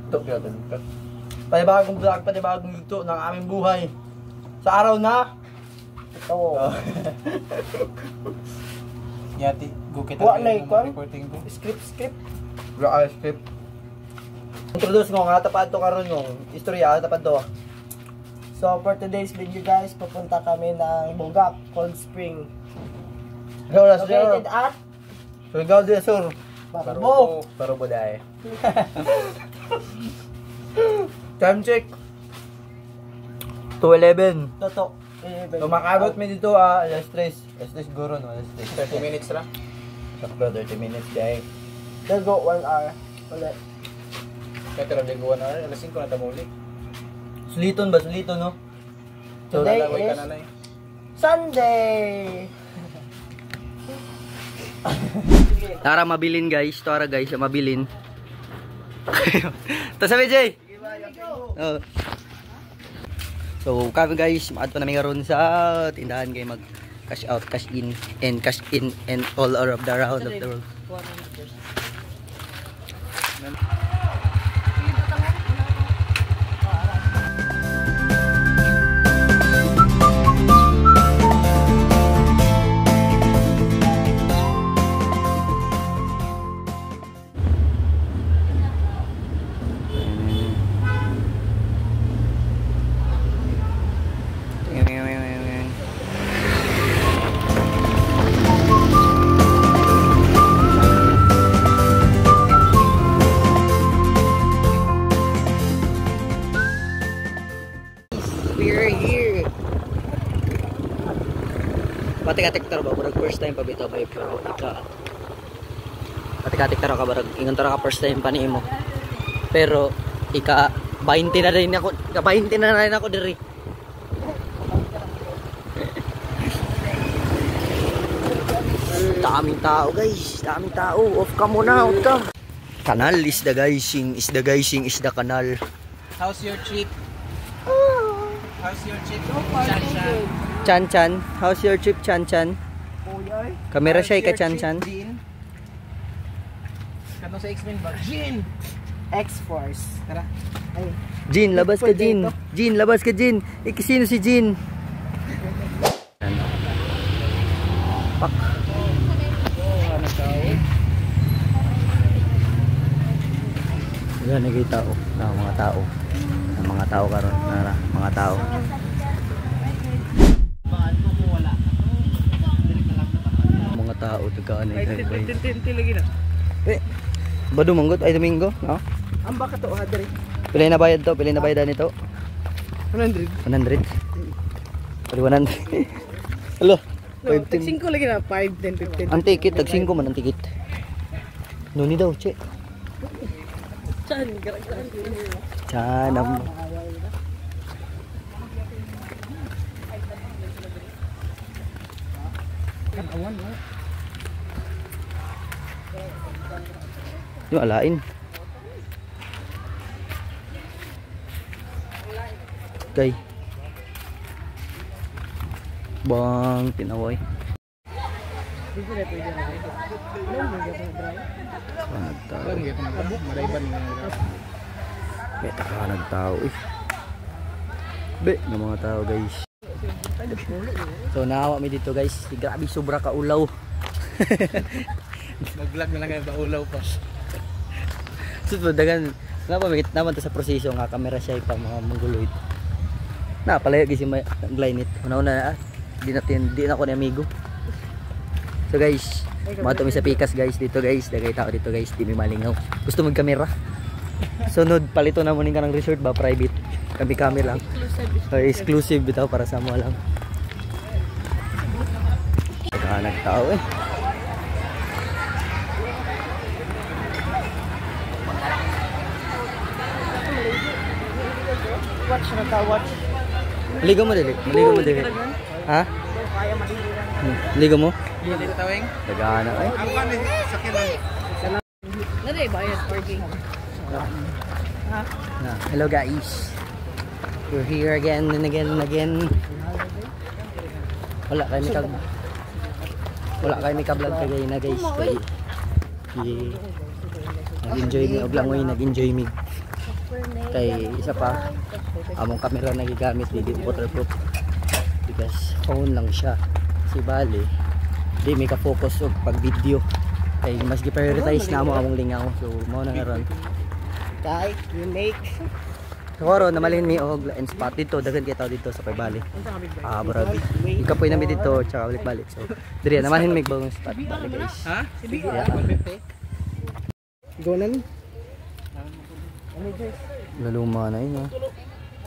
Ito, panibagong vlog, panibagong luto ng aming buhay. Sa araw na ito. Yati, go kita recording ko. Script. Script. Introduce mo nga tapad to karon yung istorya tapad to. So for today's video guys, pupunta kami ng Bogak, Cold Spring. Located at Surigao del Sur. Barubo dahil. Time check 2:11. Toto. Tumakabot mi dito alas 3 siguro no, alas 3. 30 minutes lang. Sakto 30 minutes guys. They'll go 1 hour. Ulit. Kaya tira ligo 1 hour, alas 5 na tamuli. Suliton no? So today lalaway is ka na Sunday. Tara mabilin guys, mabilin. Tapos sabi Jay. Oh. So kami guys, maadto na mi karon sa tindahan kay mag cash out, cash in and all around the world. We're here. Pati-katik taro ba? Barag first time pa bitaw ba pero ika. Pati-katik taro ka barag ingon taro ka first time pa niimo. Pero ika 20 na rin ako. Ika 20 na rin ako diri. Daming tao guys, daming tao. Off ka muna, off ka. Kanal is the guysing, is the kanal. How's your trip? How's your trip? Chan, how's your trip, Chan? Kamera siya ka Chan. Kanong sa X-Men ba? Jin! X-Force. Tara. Ay. Jin, labas ka Jin. Jin, labas ka Jin. Sino si Jin? Pak. Yan nakita ko na mga tao karon na mga tao. Mga tao tagaan ay lagi na. Bado manggot ay Domingo, no? Ang baka to hadri. Pila na bayad nito? 100. 100. Pali 100. Hello. No, tag 5 lagi na, 5, 10, 15. Ang ticket tag 5 man ang ticket. Nuni daw, che. Chan. Yung alain. Okay. Bang tinaway. Beta ka nagtao eh. Be, ng mga tao guys. So naawa mi dito guys. Grabe sobra ka ulaw. Mag-vlog na lang kayo ba ulaw pa. So dagan napamigit naman to sa proseso nga kamera siya pa mga mongoloid. Na palayo gisi mag-line it. Una-una di na ko ni amigo. So guys, mato mi sa pikas guys dito guys, dagay tao dito guys, di mi malingaw. Gusto mag-kamera. Sunod palito na mo ning kanang resort ba private. Kami lang. Exclusive bitaw para sa mo lang. Naghahanap tao eh. Watch na ta, watch. Maligo mo dili. Ha? Ligo mo? Dili tawing. Naghahanap eh. Ang kan sakit lang. Nari bayad parking. Ha? Hello guys. We're here again and again. Wala kayo may ka-vlog kagay na guys. Nag-enjoy mi og langoy, nag-enjoy mi. Kay isa pa, among camera na gigamit dili waterproof. Because phone lang siya. Si bali, di may ka-focus og pag video. Kay mas gi-prioritize na mo among lingaw. So mao na karon. Kay unique. Siguro namalhin mi og line spot dito, daghan kay tao dito sa Paybali. Barabi. Ikapoy nami dito tsaka balik-balik. So dire namalhin mi bagong spot balik guys. Ha? Sige. Yeah. Gonan. Ano guys? Laluma na yun.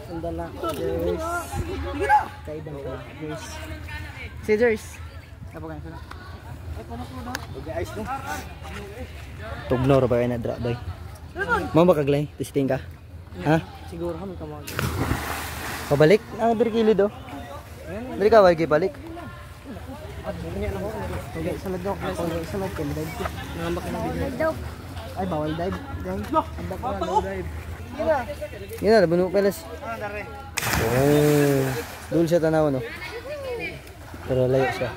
Sandala. Yes. Kaibang ka. Yes. Scissors. Apa kan sana? Guys, no. Tugnor ba na dra bay? Mo makaglay, testing ka. Ha? Siguro kami kamag. Pabalik? Ah, diri kilid oh. Diri ka wagi balik. Ganyan ako. Okay, sunod daw. Okay, sunod ka. Dive ko. Nangambak ka na video. Ay, bawal dive. Dive. Ambak ka na dive. Yan na, nabuno pelas. Oh. Dul siya tanaw no. Pero layo siya.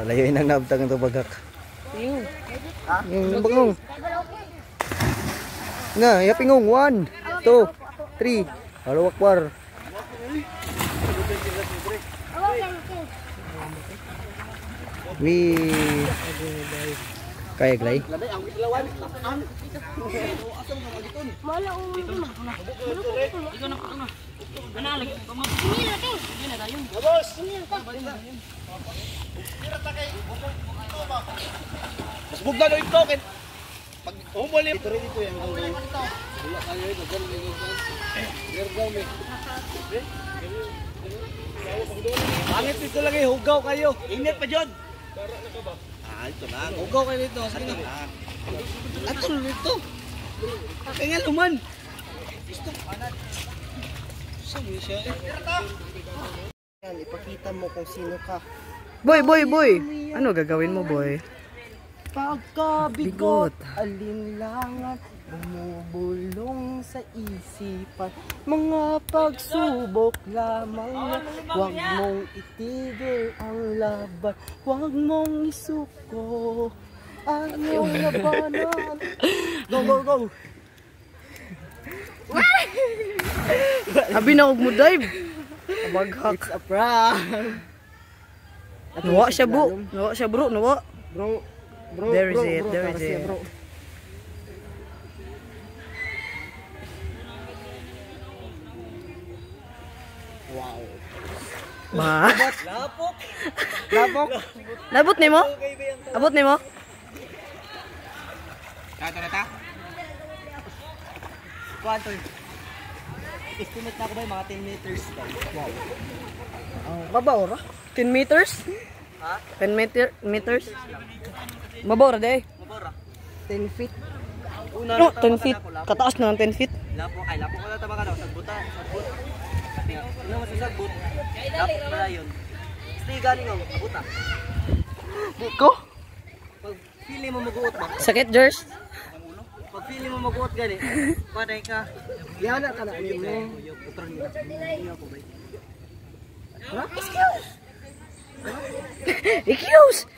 Layo inang naabtag ng bagak. Yung bangong. Na, yapingong 1, 2, 3. Halo wakwar. Wih. Kaya glay. Mas bugla do ito ken. Pag umuli dito yan. Wala kayo ito gan gergaw mi. Pangit dito lagi hugaw kayo. Init pa jud. Ito lang. Hugaw kayo dito. Sige na. Ato dito. Kaya luman. Gusto panad. Sabi siya. Yan, ipakita mo kung sino ka. Boy. Ano gagawin mo, boy? Pagkabigot, alinlangan, bumubulong sa isipan. Mga pagsubok lamang na huwag mong itigil ang laban. Huwag mong isuko ang iyong labanan. Go! Abi na og mo dive. Baghak. It's a prank. Nawa siya bro, nawa. Bro. There is it. Bro. Wow. Ba? Lapok. Nabot nimo? Abot nimo? Ta. Kwanto. Estimate na ako ba yung mga 10 meters daw. Wow. Mabaw ra? 10 meters? Ha? 10 meters? Mabora day. 10 feet. No, 10 feet. Kataas na ng 10 feet. Lapo ko na tama ka daw. Sagbut. Ano mo sa sagbut? Lapo ko na yun. Stay galing ako. Abuta. Ko? Pag feeling mo mag-uot ba? Sakit, Jers? Pag feeling mo mag-uot gani, paday ka. Yana ka na. Ano mo? Putron nila. Hindi ako ba? Excuse!